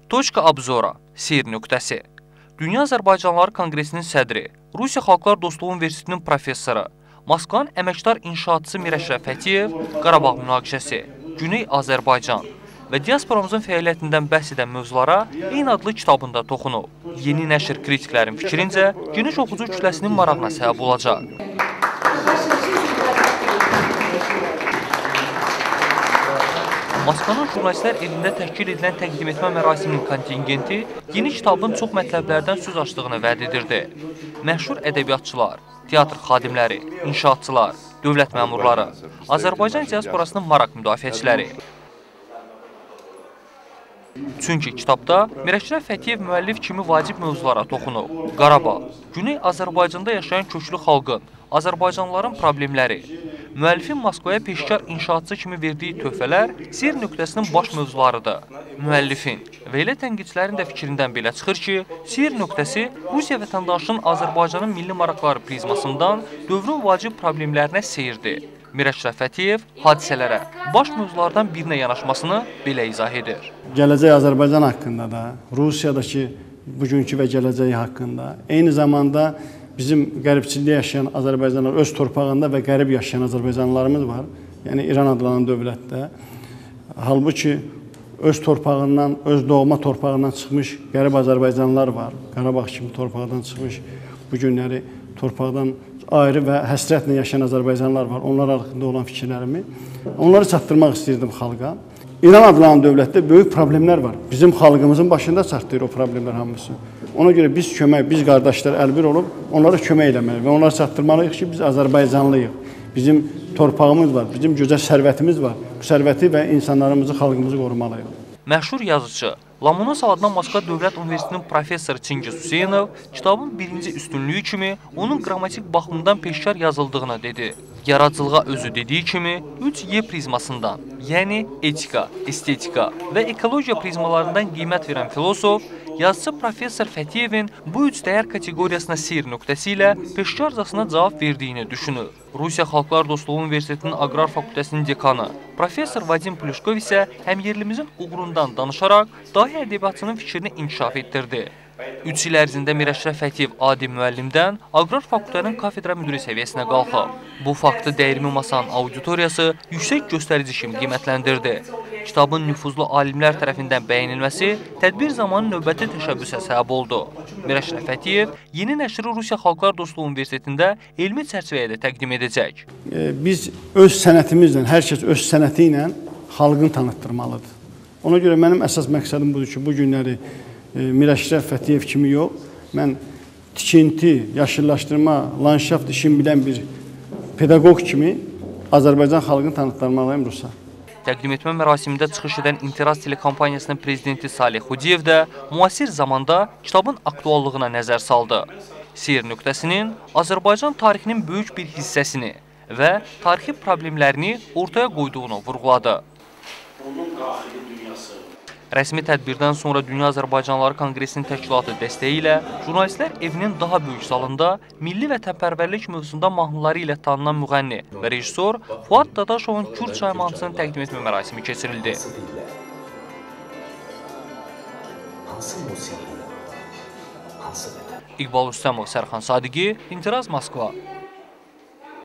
Toçka Abzora, seyir nöqtəsi. Dünya Azərbaycanlıları Konqresinin sədri, Rusiya Xalqlar Dostluğu Universitetinin professoru, Moskvanın əməkdar inşaatçısı Miraç Rəfətiyev, Qarabağ münaqişəsi, Güney Azərbaycan və diasporamızın fəaliyyətindən bəhs edən mövzulara eyni adlı kitabında toxunub. Yeni nəşr kritiklərin fikrincə, geniş oxucu kütləsinin marağına səbəb olacaq. Moskvanın jurnalistlər evində təşkil edilən təqdim etmə mərasiminin kontingenti yeni kitabın çox mətləblərdən söz açdığını vəd edirdi. Məşhur ədəbiyyatçılar, teatr xadimləri, inşaatçılar, dövlət məmurları, Azərbaycan diasporasının maraq müdafiəçiləri. Çünki kitabda Miraç Rəfətiyev müəllif kimi vacib mövzulara toxunub. Qarabağ, Güney Azərbaycanda yaşayan köklü xalqın, Azərbaycanlıların problemləri, müəllifin Moskvaya peşkar inşaatçı kimi verdiyi töhfələr seyir nöqtəsinin baş mövzularıdır. Müəllifin və elə tənqidçilərin də fikrindən belə çıxır ki, seyir nöqtəsi Rusiya vətəndaşının Azərbaycanın milli maraqları prizmasından dövrün vacib problemlərinə seyirdir. Miraç Rəfətiyev hadisələrə, baş mövzulardan birinə yanaşmasını belə izah edir. Gələcək Azərbaycan haqqında da, Rusiyadakı bugünkü və gələcəyi haqqında, eyni zamanda bizim qəribçilikdə yaşayan Azərbaycanlılar, öz torpağında və qərib yaşayan Azərbaycanlılarımız var. Yəni İran adlanan dövlətdə. Halbuki öz torpağından, öz doğma torpağından çıxmış qərib Azərbaycanlılar var. Qarabağ kimi torpaqdan çıxmış, bu günləri torpaqdan ayrı və həsrətlə yaşayan Azərbaycanlılar var. Onlar haqqında olan fikirlərimi, onları çatdırmaq istəyirdim xalqa. İran adlanan dövlətdə böyük problemlər var. Bizim xalqımızın başında çatdırır o problemlər hamısı. Ona görə biz qardaşlar əlbir olub, onlara kömək eləməliyik və onlara çatdırmalıyıq ki, biz Azərbaycanlıyıq. Bizim torpağımız var, bizim gözəl sərvətimiz var. Bu sərvəti və insanlarımızı, xalqımızı qorumalıyıq. Məşhur yazıcı, Lomonosov adına Moskva Dövlət Universitetinin professoru Çingiz Hüseynov kitabın birinci üstünlüyü kimi onun qrammatik baxımından peşkar yazıldığını dedi. Yaradıcılığa özü dediyi kimi 3Y prizmasından, yəni etika, estetika və ekologiya prizmalarından qiymət verən filosof, yazıcı professor Fətiyevin bu üç dəyər kateqoriyasına seyir nöqtəsi ilə peşkarcasına cavab verdiyini düşünür. Rusiya Xalqlar Dostluğu Universitetinin Aqrar Fakültəsinin dekanı, professor Vadim Plyushkov isə həmyerlimizin uğrundan danışaraq dahi ədəbiyyatçının fikrini inkişaf etdirdi. 3 il ərzində Miraç Rəfətiyev adi müəllimdən Aqrar Fakültənin kafedra müdiri səviyyəsinə qalxıb. Bu faktı Dəyirmi Masanın auditoriyası yüksək göstərici kimi qiymətləndirdi. Kitabın nüfuzlu alimlər tərəfindən bəyənilməsi tədbir zamanı növbəti təşəbbüsə səbəb oldu. Miraç Rəfətiyev yeni nəşri Rusiya Xalqlar Dostluğu Universitetində elmi çərçivəyə də təqdim edəcək. Biz öz sənətimizlə, hər kəs öz sənəti ilə xalqını tanıtdırmalıdır. Ona görə mənim əsas məqsədim budur ki, bu günləri Miraç Rəfətiyev kimi yox, mən tikinti, yaşıllaşdırma, landşaft işini bilən bir pedaqoq kimi Azərbaycan xalqını tanıtdırmalıyım Rusa. Təqdim etmə mərasimində çıxış edən İnteraz telekompaniyasının prezidenti Salih Xudiyev də müasir zamanda kitabın aktuallığına nəzər saldı. Seyir nöqtəsinin Azərbaycan tarixinin böyük bir hissəsini və tarixi problemlərini ortaya qoyduğunu vurğuladı. Rəsmi tədbirdən sonra Dünya Azərbaycanlıları Konqresinin təşkilatı dəstəyi ilə jurnalistlər evinin daha böyük salında milli vətənpərvərlik mövzusunda mahnıları ilə tanınan müğənni və rejissor Fuad Dadaşovun Kürd çay mahnısını təqdim etmə mərasimi keçirildi. İqbal Rüstəmov, Sərxan Sadiqi, İntiraz Moskva.